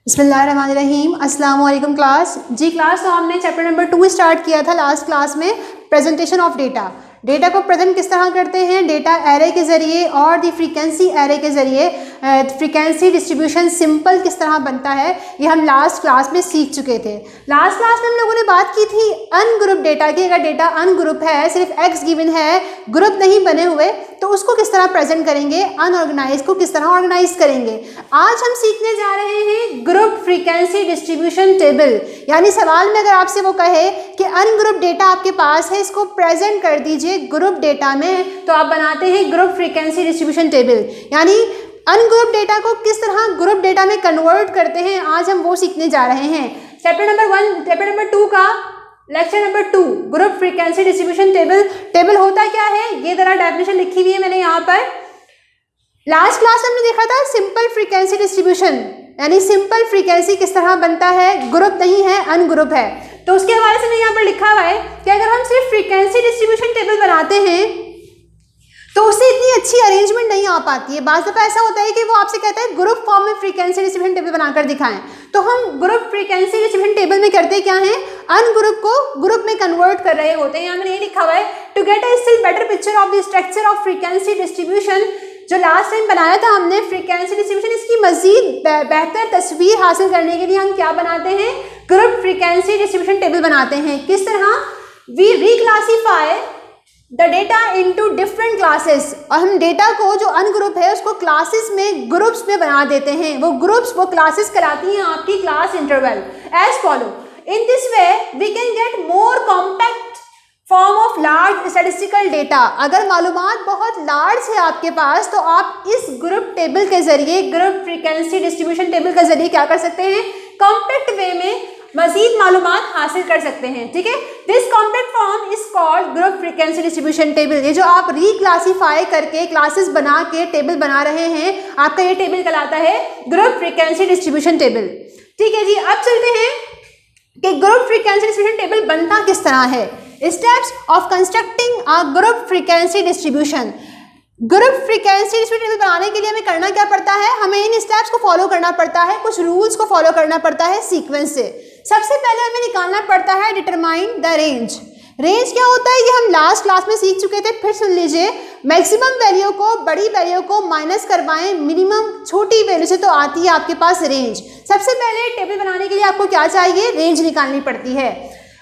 बिस्मिल्लाहिर्रहमानिर्रहीम। अस्सलाम वालेकुम क्लास। जी क्लास, तो हमने चैप्टर नंबर 2 स्टार्ट किया था लास्ट क्लास में, प्रेजेंटेशन ऑफ डेटा। डेटा को प्रेजेंट किस तरह करते हैं, डेटा एरे के ज़रिए और दी फ्रीक्वेंसी एरे के ज़रिए फ्रीक्वेंसी डिस्ट्रीब्यूशन सिंपल किस तरह बनता है, ये हम लास्ट क्लास में सीख चुके थे। लास्ट क्लास में हम लोगों ने बात की थी अनग्रुप डेटा की। अगर डेटा अनग्रुप है, सिर्फ एक्स गिवन है, ग्रुप नहीं बने हुए, तो उसको किस तरह प्रेजेंट करेंगे, अनऑर्गेनाइज को किस तरह ऑर्गेनाइज करेंगे। आज हम सीखने जा रहे हैं ग्रुप फ्रीक्वेंसी डिस्ट्रीब्यूशन टेबल। यानी सवाल में अगर आपसे वो कहे कि अनग्रुप डेटा आपके पास है, इसको प्रेजेंट कर दीजिए ग्रुप डेटा में, तो आप बनाते हैं ग्रुप फ्रीक्वेंसी डिस्ट्रीब्यूशन टेबल। यानी अनग्रुप डेटा को किस तरह ग्रुप डेटा में कन्वर्ट करते हैं, आज हम वो सीखने जा रहे हैं। चैप्टर नंबर 2 का lecture number 2, group frequency distribution table. Table होता क्या है, ये जरा डेफिनेशन लिखी हुई है मैंने यहाँ पर। लास्ट क्लास में हमने देखा था सिंपल फ्रीक्वेंसी डिस्ट्रीब्यूशन, यानी सिंपल फ्रीक्वेंसी किस तरह बनता है, ग्रुप नहीं है अनग्रुप है। तो उसके हवाले से मैंने यहाँ पर लिखा हुआ है कि अगर हम सिर्फ फ्रीक्वेंसी डिस्ट्रीब्यूशन टेबल बनाते हैं तो उससे इतनी अच्छी अरेंजमेंट नहीं आ पाती है। बाज़ दफ़ा ऐसा होता है कि वो आपसे कहता है ग्रुप फॉर्म में फ्रीक्वेंसी डिस्ट्रीब्यूशन टेबल बनाकर दिखाएं, तो हम ग्रुप फ्रीक्वेंसी डिस्ट्रीब्यूशन टेबल में करते क्या हैं, अनग्रुप को ग्रुप में कन्वर्ट कर रहे होते हैं। यहाँ मैंने ये लिखा हुआ है, to get a still better picture of the structure of frequency distribution. जो लास्ट टाइम बनाया था हमने फ्रीक्वेंसी डिस्ट्रीब्यूशन, इसकी मजीद बेहतर तस्वीर हासिल करने के लिए हम क्या बनाते हैं, ग्रुप फ्रीक्वेंसी डिस्ट्रीब्यूशन टेबल बनाते हैं। किस तरह, we reclassify the data into different classes, और हम डेटा को जो अनग्रुप है उसको क्लासेस में, ग्रुप्स में बना देते हैं। वो ग्रुप्स, वो क्लासेस कराती हैं आपकी class interval as follow. In this way we can get more compact form of large statistical data. अगर मालूमात बहुत लार्ज है आपके पास, तो आप इस ग्रुप टेबल के जरिए, ग्रुप फ्रीक्वेंसी डिस्ट्रीब्यूशन टेबल के जरिए क्या कर सकते हैं, कॉम्पैक्ट वे में मजीद मालूमात हासिल कर सकते हैं। ठीक है, this compact form is called group frequency distribution table. ये जो आप रिक्लासीफाई करके क्लासेस बना के टेबल बना रहे हैं, आपका ये टेबल कहलाता है ग्रुप फ्रीक्वेंसी डिस्ट्रीब्यूशन टेबल। ठीक है जी, अब चलते हैं कि ग्रुप फ्रीक्वेंसी डिस्ट्रीब्यूशन टेबल बनता किस तरह है। Steps of constructing a group frequency distribution. Group frequency distribution table बनाने के लिए हमें करना क्या पड़ता है, हमें इन स्टेप्स को फॉलो करना पड़ता है, कुछ रूल्स को फॉलो करना पड़ता है सीक्वेंस से। सबसे पहले हमें निकालना पड़ता है डिटरमाइन द रेंज। रेंज क्या होता है, ये हम लास्ट क्लास में सीख चुके थे, फिर सुन लीजिए। मैक्सिमम वैल्यू को, बड़ी वैल्यू को माइनस करवाएं मिनिमम छोटी वैल्यू से, तो आती है आपके पास रेंज। सबसे पहले टेबल बनाने के लिए आपको क्या चाहिए, रेंज निकालनी पड़ती है।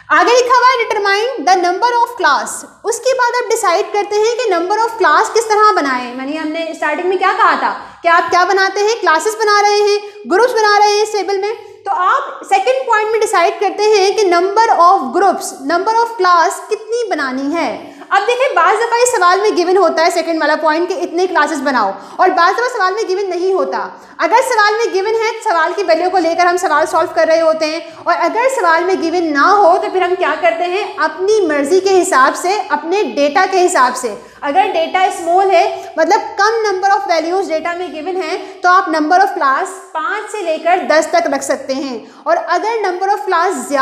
आगे लिखा हुआ है determine the number of class. उसके बाद आप डिसाइड करते हैं कि नंबर ऑफ क्लास किस तरह बनाएं। हमने स्टार्टिंग में क्या कहा था कि आप क्या बनाते हैं, क्लासेस बना रहे हैं, ग्रुप्स बना रहे हैं इस टेबल में। तो आप सेकंड पॉइंट में डिसाइड करते हैं कि number of groups, number of class कितनी बनानी है। अब देखिए, बाज़ दफ़ा इस सवाल में गिवन होता है सेकंड वाला पॉइंट कि इतने क्लासेस बनाओ, और बाज़ दफ़ा सवाल में गिवन नहीं होता। अगर सवाल में गिवन है, सवाल की वैल्यू को लेकर हम सवाल सॉल्व कर रहे होते हैं, और अगर सवाल में गिवन ना हो तो फिर हम क्या करते हैं, अपनी मर्जी के हिसाब से, अपने डेटा के हिसाब से। अगर डेटा स्मॉल है, मतलब कम नंबर ऑफ वैल्यूज डेटा में गिवन है, तो आप नंबर ऑफ क्लास 5 से लेकर 10 तक रख सकते हैं। और अगर नंबर ऑफ क्लास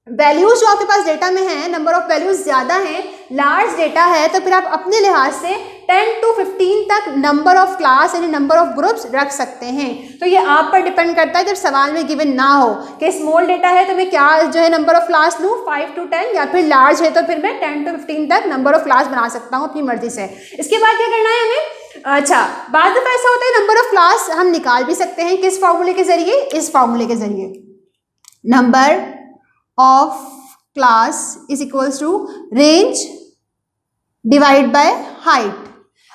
वैल्यूज जो आपके पास डेटा में है, नंबर ऑफ वैल्यूज ज़्यादा हैं, लार्ज डेटा है, तो फिर आप अपने लिहाज से 10 to 15 तक नंबर ऑफ क्लास यानी नंबर ऑफ ग्रुप्स रख सकते हैं। तो ये आप पर डिपेंड करता है, जब सवाल में गिवन ना हो कि स्मॉल डेटा है तो मैं क्या जो है नंबर ऑफ क्लास लूँ 5 to 10, या फिर लार्ज है तो फिर मैं 10 to 15 तक नंबर ऑफ क्लास बना सकता हूँ अपनी मर्जी से। इसके बाद क्या करना है हमें, अच्छा, बाद में ऐसा होता है नंबर ऑफ क्लास हम निकाल भी सकते हैं, किस फॉर्मूले के जरिए, इस फॉर्मूले के जरिए। Number of class is equals to range divide by height.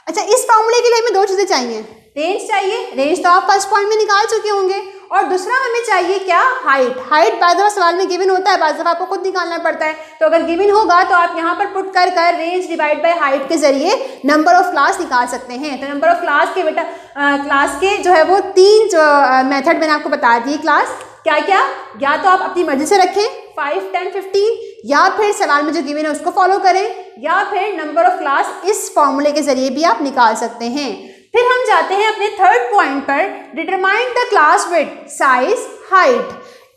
अच्छा, इस फॉर्मूले के लिए हमें 2 चीज़ें चाहिए, रेंज चाहिए, रेंज तो आप फर्स्ट पॉइंट में निकाल चुके होंगे, और दूसरा हमें चाहिए क्या, हाइट। हाइट बाद दफ़ा सवाल में गिवन होता है, बाद दफ़ा आपको खुद निकालना पड़ता है। तो अगर गिवन होगा तो आप यहाँ पर पुट कर रेंज डिवाइड बाय हाइट के जरिए नंबर ऑफ क्लास निकाल सकते हैं। तो नंबर ऑफ क्लास के बेटा क्लास के जो है वो 3 जो मेथड मैंने आपको बता दिए। क्लास क्या क्या, या तो आप अपनी मर्जी से रखें 5, 10, 15, या फिर सवाल में जो गिवन है उसको फॉलो करें, या फिर नंबर ऑफ क्लास इस फॉर्मूले के जरिए भी आप निकाल सकते हैं। फिर हम जाते हैं अपने थर्ड पॉइंट पर, determine the class width, size, height.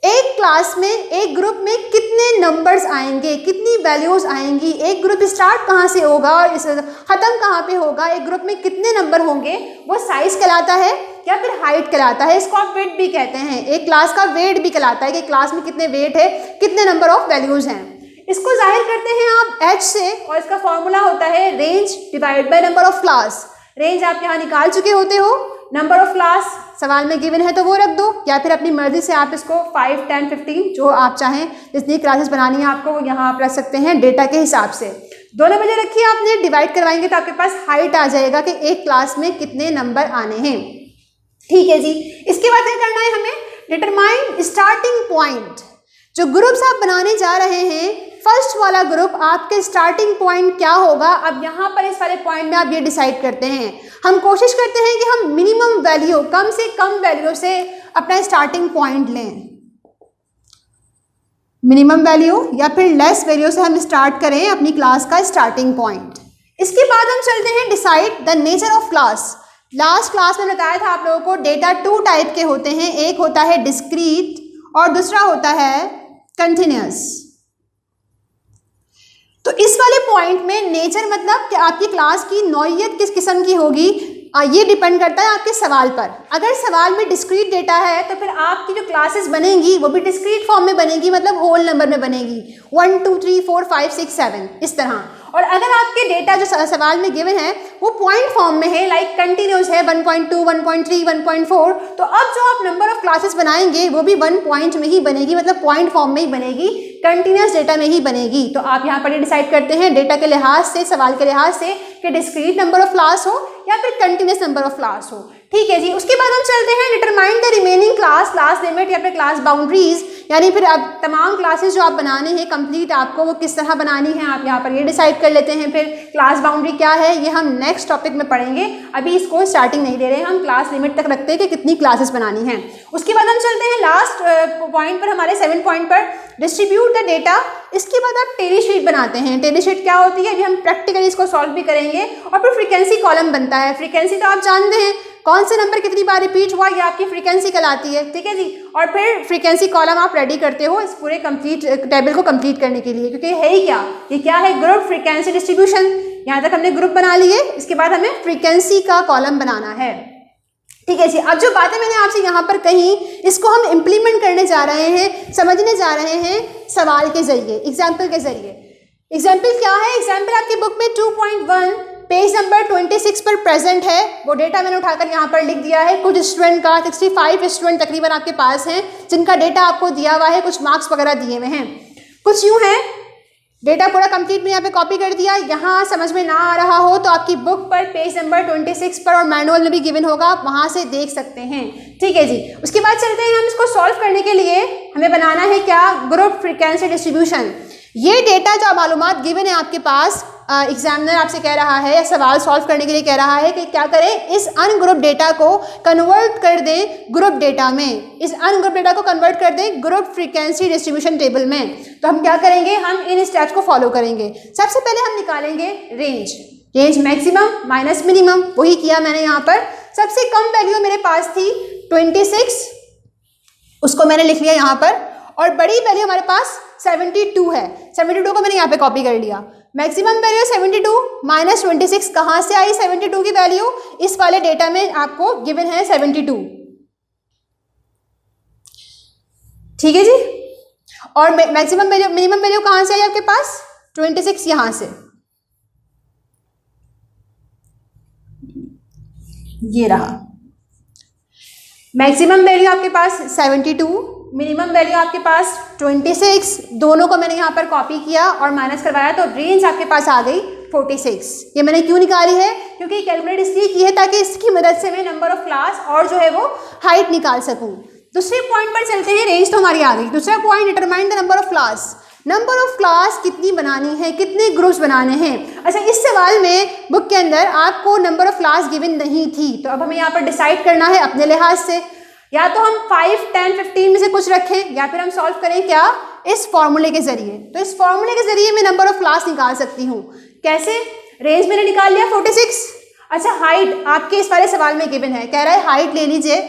एक क्लास में, एक ग्रुप में कितने नंबर्स आएंगे, कितनी वैल्यूज आएंगी, एक ग्रुप स्टार्ट कहाँ से होगा और ख़त्म कहाँ पे होगा, एक ग्रुप में कितने नंबर होंगे, वो साइज कहलाता है या फिर हाइट कहलाता है। इसको आप वेट भी कहते हैं। एक क्लास का वेट भी कहलाता है कि क्लास में कितने वेट है, कितने नंबर ऑफ वैल्यूज हैं। इसको जाहिर करते हैं आप h से, और इसका फॉर्मूला होता है range divide by number of class. Range आप यहाँ निकाल चुके होते हो, नंबर ऑफ क्लास सवाल में गिवन है तो वो रख दो, या फिर अपनी मर्जी से आप इसको 5, 10, 15 जो आप चाहें, जितनी क्लासेस बनानी है आपको वो यहाँ आप रख सकते हैं डेटा के हिसाब से। दोनों वजह रखिए आपने, डिवाइड करवाएंगे तो आपके पास हाइट आ जाएगा कि एक क्लास में कितने नंबर आने हैं। ठीक है जी। इसके बाद क्या करना है हमें, डिटरमाइन स्टार्टिंग पॉइंट। जो ग्रुप्स आप बनाने जा रहे हैं, फर्स्ट वाला ग्रुप आपके स्टार्टिंग पॉइंट क्या होगा। अब यहाँ पर इस वाले पॉइंट में आप ये डिसाइड करते हैं। हम कोशिश करते हैं कि हम मिनिमम वैल्यू, कम से कम वैल्यू से अपना स्टार्टिंग पॉइंट लें। मिनिमम वैल्यू या फिर लेस वैल्यू से हम स्टार्ट करें अपनी क्लास का स्टार्टिंग पॉइंट। इसके बाद हम चलते हैं decide the nature of class. Last class में बताया था आप लोगों को डेटा 2 टाइप के होते हैं, एक होता है डिस्क्रीट और दूसरा होता है कंटिन्यूअस। तो इस वाले पॉइंट में नेचर मतलब कि आपकी क्लास की नौइयत किस किस्म की होगी, ये डिपेंड करता है आपके सवाल पर। अगर सवाल में डिस्क्रीट डेटा है तो फिर आपकी जो क्लासेस बनेंगी वो भी डिस्क्रीट फॉर्म में बनेगी, मतलब होल नंबर में बनेगी, 1 2 3 4 5 6 7 इस तरह। और अगर आपके डेटा जो सवाल में गिवन है वो पॉइंट फॉर्म में है, लाइक कंटिन्यूस है 1.2 1.3 1.4, तो अब जो आप नंबर ऑफ क्लासेस बनाएंगे वो भी 1 पॉइंट में ही बनेगी, मतलब पॉइंट फॉर्म में ही बनेगी, कंटिन्यूस डेटा में ही बनेगी। तो आप यहाँ पर डिसाइड करते हैं डेटा के लिहाज से, सवाल के लिहाज से कि डिस्क्रीट नंबर ऑफ क्लास हो या फिर कंटिन्यूस नंबर ऑफ क्लास हो। ठीक है जी। उसके बाद हम चलते हैं determine the remaining class limit या फिर क्लास बाउंड्रीज, यानी फिर अब तमाम क्लासेस जो आप बनाने हैं कंप्लीट आपको वो किस तरह बनानी है, आप यहाँ पर ये डिसाइड कर लेते हैं। फिर क्लास बाउंड्री क्या है ये हम नेक्स्ट टॉपिक में पढ़ेंगे, अभी इसको स्टार्टिंग नहीं दे रहे हैं, हम क्लास लिमिट तक रखते हैं कि कितनी क्लासेस बनानी है। उसके बाद हम चलते हैं लास्ट पॉइंट पर, हमारे 7 पॉइंट पर, डिस्ट्रीब्यूट द डेटा। इसके बाद आप टेली शीट बनाते हैं। टेली शीट क्या होती है, अभी हम प्रैक्टिकली इसको सॉल्व भी करेंगे। और फिर फ्रीक्वेंसी कॉलम बनता है। फ्रीक्वेंसी तो आप जानते हैं, कौन से नंबर कितनी बार रिपीट हुआ ये आपकी फ्रीक्वेंसी कहलाती है। ठीक है जी। और फिर फ्रीक्वेंसी कॉलम आप रेडी करते हो इस पूरे कंप्लीट टेबल को कंप्लीट करने के लिए, क्योंकि है ही क्या, ये क्या है, ग्रुप फ्रीक्वेंसी डिस्ट्रीब्यूशन। यहाँ तक हमने ग्रुप बना लिए, इसके बाद हमें फ्रीक्वेंसी का कॉलम बनाना है। ठीक है जी। अब जो बातें मैंने आपसे यहाँ पर कही, इसको हम इम्प्लीमेंट करने जा रहे हैं, समझने जा रहे हैं सवाल के जरिए, एग्जाम्पल के जरिए। एग्जाम्पल क्या है, एग्जाम्पल आपकी बुक में 2.1 पेज नंबर 26 पर प्रेजेंट है। वो डेटा मैंने उठाकर यहाँ पर लिख दिया है। कुछ स्टूडेंट का 65 स्टूडेंट तकरीबन आपके पास हैं जिनका डेटा आपको दिया हुआ है, कुछ मार्क्स वगैरह दिए हुए हैं। कुछ यूँ है, डेटा पूरा कंप्लीट में यहाँ पे कॉपी कर दिया। यहाँ समझ में ना आ रहा हो तो आपकी बुक पर पेज नंबर 26 पर और मैनुअल में भी गिवन होगा, आप वहाँ से देख सकते हैं। ठीक है जी। उसके बाद चलते हैं, हम इसको सॉल्व करने के लिए हमें बनाना है क्या, ग्रुप फ्रीक्वेंसी डिस्ट्रीब्यूशन। ये डेटा जो मालूमात गिवन है आपके पास, एग्जामिनर आपसे कह रहा है या सवाल सॉल्व करने के लिए कह रहा है कि क्या करें, इस अनग्रुप डेटा को कन्वर्ट कर दें ग्रुप डेटा में, इस अनग्रुप डेटा को कन्वर्ट कर दें ग्रुप फ्रीक्वेंसी डिस्ट्रीब्यूशन टेबल में। तो हम क्या करेंगे, हम इन स्टेप्स को फॉलो करेंगे। सबसे पहले हम निकालेंगे range, range maximum minus minimum, वही किया मैंने यहाँ पर। सबसे कम वैल्यू मेरे पास थी 26, उसको मैंने लिख लिया यहाँ पर, और बड़ी वैल्यू हमारे पास 72 है, 72 को मैंने यहाँ पे कॉपी कर लिया। मैक्सिमम वैल्यू 72 माइनस 26, कहाँ से आई 72 की वैल्यू, इस वाले डेटा में आपको गिवन है 72। ठीक है जी। और मैक्सिमम वैल्यू, मिनिमम वैल्यू कहाँ से आई आपके पास, 26 यहाँ से, ये रहा। मैक्सिमम वैल्यू आपके पास 72, मिनिमम वैल्यू आपके पास 26, दोनों को मैंने यहाँ पर कॉपी किया और माइनस करवाया, तो रेंज आपके पास आ गई 46। ये मैंने क्यों निकाली है, क्योंकि कैलकुलेट इसलिए की है ताकि इसकी मदद से मैं नंबर ऑफ क्लास और जो है वो हाइट निकाल सकूँ। दूसरे पॉइंट पर चलते हैं, रेंज तो हमारी आ गई। दूसरा point, determine the number of class. Number of class कितनी बनानी है, कितने ग्रुप्स बनाने हैं। अच्छा, इस सवाल में बुक के अंदर आपको नंबर ऑफ क्लास गिवन नहीं थी, तो अब हमें यहाँ पर डिसाइड करना है अपने लिहाज से, या तो हम 5, 10, 15 में से कुछ रखें, या फिर हम सॉल्व करें क्या, इस फॉर्मूले के जरिए। तो इस फॉर्मूले के जरिए मैं नंबर ऑफ क्लास निकाल सकती हूँ। कैसे, रेंज मैंने निकाल लिया 46। अच्छा, हाइट आपके इस वाले सवाल में गिवन है, कह रहा है हाइट ले लीजिए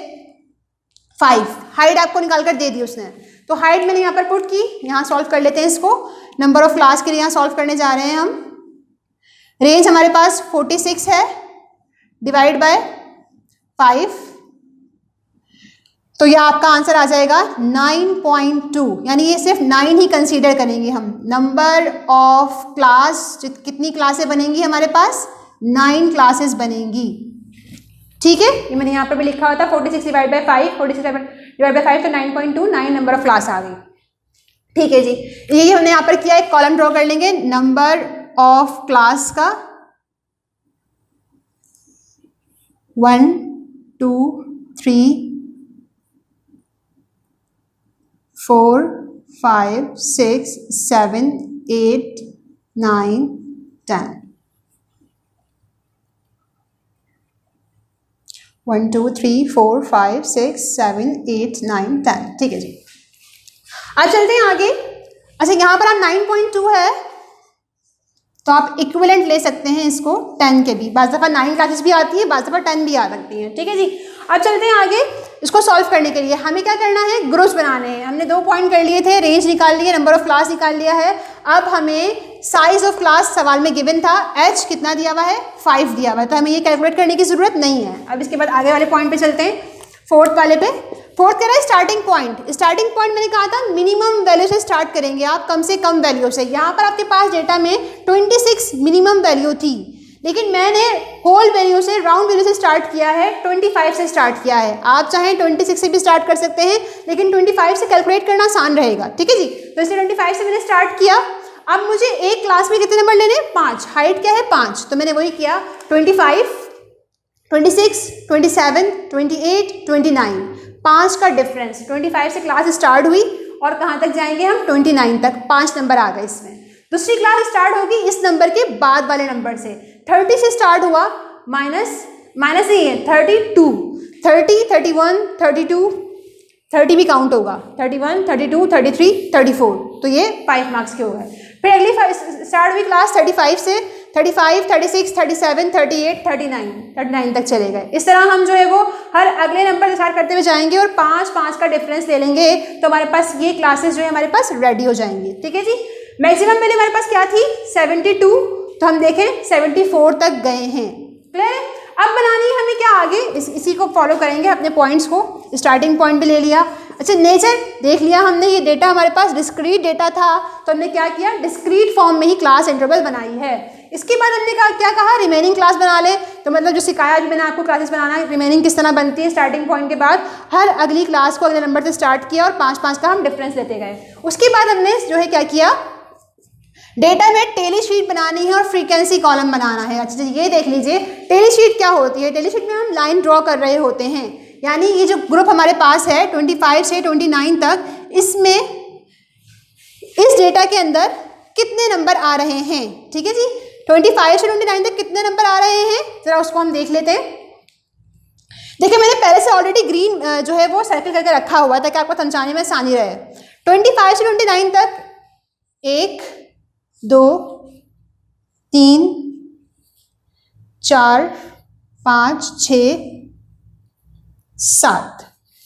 5, हाइट आपको निकाल कर दे दी उसने। तो हाइट मैंने यहाँ पर पुट की, यहाँ सॉल्व कर लेते हैं इसको। नंबर ऑफ क्लास के लिए यहाँ सॉल्व करने जा रहे हैं हम। रेंज हमारे पास 46 है, डिवाइड बाय 5, तो यह आपका आंसर आ जाएगा 9.2, यानी ये सिर्फ 9 ही कंसीडर करेंगे हम। नंबर ऑफ क्लास, कितनी क्लासें बनेंगी हमारे पास? 9 क्लासेस बनेंगी, ठीक है। ये मैंने यहाँ पर भी लिखा हुआ था 46 डिवाइड बाय 5, 46 डिवाइड बाय 5 तो 9.2, 9 नंबर ऑफ क्लास आ गई, ठीक है जी। यही हमने यहाँ पर किया, एक कॉलम ड्रॉ कर लेंगे नंबर ऑफ क्लास का, 1 2 3 4 5 6 7 8 9 10, 1 2 3 4 5 6 7 8 9 10, ठीक है जी। अब चलते हैं आगे। अच्छा, यहाँ पर आप 9.2 है तो आप इक्विवेलेंट ले सकते हैं इसको 10 के भी, बाज़ दफ़ा 9 क्लासेस भी आती है, बाज़ दफ़ा 10 भी आ सकती हैं, ठीक है जी। अब चलते हैं आगे। इसको सॉल्व करने के लिए हमें क्या करना है? ग्रुप्स बनाने हैं। हमने 2 पॉइंट कर लिए थे, रेंज निकाल लिए, नंबर ऑफ क्लास निकाल लिया है। अब हमें साइज ऑफ क्लास सवाल में गिवन था, एच कितना दिया हुआ है? 5 दिया हुआ है, तो हमें ये कैलकुलेट करने की ज़रूरत नहीं है। अब इसके बाद आगे वाले पॉइंट पे चलते हैं, फोर्थ वाले पे। फोर्थ कह रहा है स्टार्टिंग पॉइंट। स्टार्टिंग पॉइंट मैंने कहा था मिनिमम वैल्यू से स्टार्ट करेंगे आप, कम से कम वैल्यू से। यहाँ पर आपके पास डेटा में 26 मिनिमम वैल्यू थी, लेकिन मैंने होल वैल्यू से, राउंड वैल्यू से स्टार्ट किया है, 25 से स्टार्ट किया है। आप चाहें 26 से भी स्टार्ट कर सकते हैं, लेकिन 25 से कैलकुलेट करना आसान रहेगा, ठीक है जी। तो इसलिए 25 से मैंने स्टार्ट किया। अब मुझे एक क्लास में कितने नंबर लेने? 5। हाइट क्या है? 5, तो मैंने वही किया 25 26 27 28 29, 5 का डिफरेंस। 25 से क्लास स्टार्ट हुई और कहाँ तक जाएंगे हम? 29 तक, 5 नंबर आ गए इसमें। दूसरी क्लास स्टार्ट होगी इस नंबर के बाद वाले नंबर से। 30 से स्टार्ट हुआ, माइनस ही है 32, 30 31 32, 30 भी काउंट होगा, 31 32 33 34, तो ये 5 मार्क्स के हो गए। फिर अगली स्टार्ट हुई क्लास 35 से, 35 36 37 38 39 तक चले गए। इस तरह हम जो है वो हर अगले नंबर से स्टार्ट करते हुए जाएंगे और 5 का डिफरेंस ले लेंगे, तो हमारे पास ये क्लासेस जो है हमारे पास रेडी हो जाएंगी, ठीक है जी। मैक्सिमम वैल्यू हमारे पास क्या थी? 72, तो हम देखें 74 तक गए हैं, क्लियर है। अब बनानी है हमें क्या आगे, इसी को फॉलो करेंगे अपने पॉइंट्स को। स्टार्टिंग पॉइंट भी ले लिया। अच्छा, नेचर देख लिया हमने, ये डेटा हमारे पास डिस्क्रीट डेटा था, तो हमने क्या किया? डिस्क्रीट फॉर्म में ही क्लास इंटरवल बनाई है। इसके बाद हमने क्या कहा? रिमेनिंग क्लास बना ले। तो मतलब जो सिखाया अभी मैंने आपको क्लासेस बनाना, रिमेनिंग किस तरह बनती है स्टार्टिंग पॉइंट के बाद, हर अगली क्लास को अगले नंबर से स्टार्ट किया और 5 का हम डिफरेंस लेते गए। उसके बाद हमने जो है क्या किया? डेटा में टेली शीट बनानी है और फ्रीक्वेंसी कॉलम बनाना है। अच्छा, ये देख लीजिए टेली शीट क्या होती है। टेली शीट में हम लाइन ड्रॉ कर रहे होते हैं, यानी ये जो ग्रुप हमारे पास है 25 से 29 तक, इसमें इस डेटा के अंदर कितने नंबर आ रहे हैं, ठीक है जी। 25 से 29 तक कितने नंबर आ रहे हैं, जरा उसको हम देख लेते हैं। देखिए, मैंने पहले से ऑलरेडी ग्रीन जो है वो सर्कल करके रखा हुआ है ताकि आपको समझाने में आसानी रहे। 25 से 29 तक 1 2 3 4 5 6 7,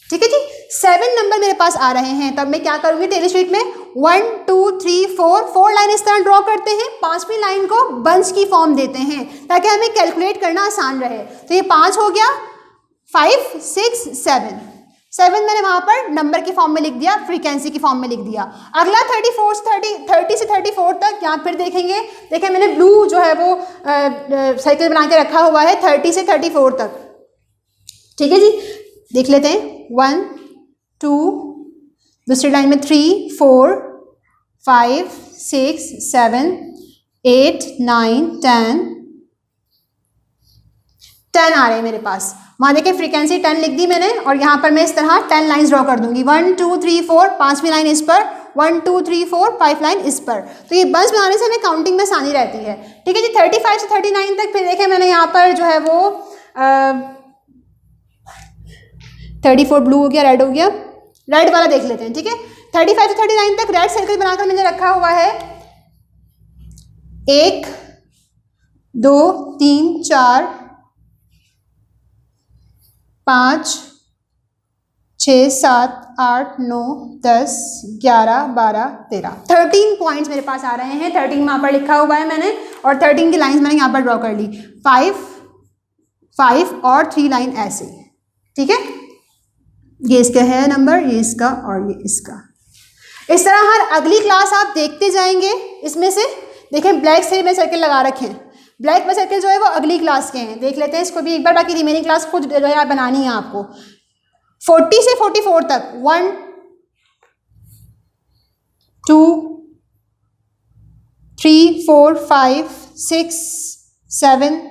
ठीक है जी। 7 नंबर मेरे पास आ रहे हैं, तब मैं क्या करूंगी? टेली शीट में 1 2 3 4 लाइन इस तरह ड्रॉ करते हैं, 5वीं लाइन को बंच की फॉर्म देते हैं ताकि हमें कैलकुलेट करना आसान रहे। तो ये 5 हो गया, 5 6 7 मैंने वहां पर नंबर के फॉर्म में लिख दिया, फ्रीक्वेंसी की फॉर्म में लिख दिया। अगला 30 से 34 तक यहाँ फिर देखेंगे। देखिए, मैंने ब्लू जो है वो साइकिल बना के रखा हुआ है 30 से 34 तक, ठीक है जी। देख लेते हैं 1 2, दूसरी लाइन में 3 4 5 6 7 8 9 10 आ रहे हैं मेरे पास। वहाँ देखिए फ्रीक्वेंसी 10 लिख दी मैंने, और यहाँ पर मैं इस तरह 10 लाइन्स ड्रॉ कर दूंगी। 1 2 3 4, 5वीं लाइन इस पर, 1 2 3 4 5 लाइन इस पर। तो ये बंच बनाने से हमें काउंटिंग में आसानी रहती है, ठीक है जी। 35 से 39 तक फिर देखें मैंने यहाँ पर जो है वो 34 ब्लू हो गया, रेड हो गया, रेड वाला देख लेते हैं, ठीक है। 35 से 39 तक रेड सर्कल बनाकर मैंने रखा हुआ है 1 2 3 4 5 6, 7, 8, 9, 10, 11, 12, 13, 13 पॉइंट्स मेरे पास आ रहे हैं। 13 यहाँ पर लिखा हुआ है मैंने, और 13 की लाइंस मैंने यहाँ पर ड्रॉ कर ली। 5, 5 और 3 लाइन ऐसे, ठीक है। ये इसका है नंबर, ये इसका और ये इसका। इस तरह हर अगली क्लास आप देखते जाएंगे। इसमें से देखें ब्लैक से मैं सर्कल लगा रखे हैं, ब्लैक में सर्कल जो है वो अगली क्लास के हैं। देख लेते हैं इसको भी एक बार, बाकी रिमेनिंग क्लास खुद जो है बनानी है आपको। 40 से 44 तक 1, 2, 3, 4, 5, 6, 7,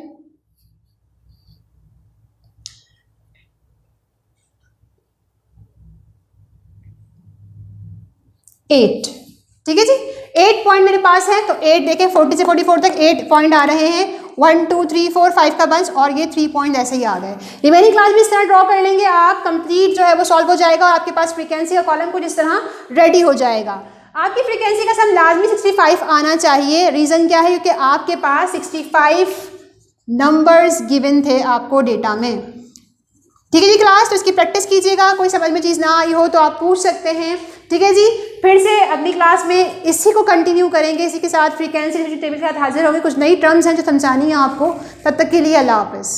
8, ठीक है जी। 8 पॉइंट मेरे पास है, तो 8 देखें 40 से 44 तक 8 पॉइंट आ रहे हैं। 1, 2, 3, 4, 5 का बंच, और ये 3 पॉइंट ऐसे ही आ गए। रिमेनिंग क्लास भी इस तरह ड्रॉ कर लेंगे आप, कंप्लीट जो है वो सॉल्व हो जाएगा, और आपके पास फ्रीक्वेंसी का कॉलम कुछ इस तरह रेडी हो जाएगा। आपकी फ्रीक्वेंसी का सम लाजमी 65 आना चाहिए। रीज़न क्या है? क्योंकि आपके पास 65 नंबर्स गिवन थे आपको डेटा में, ठीक है जी क्लास। तो इसकी प्रैक्टिस कीजिएगा, कोई समझ में चीज़ ना आई हो तो आप पूछ सकते हैं, ठीक है जी। फिर से अगली क्लास में इसी को कंटिन्यू करेंगे, इसी के साथ फ्रीक्वेंसी टेबल के साथ हाजिर होंगे। कुछ नई टर्म्स हैं जो समझानी है आपको। तब तक के लिए अल्लाह हाफ़िज़।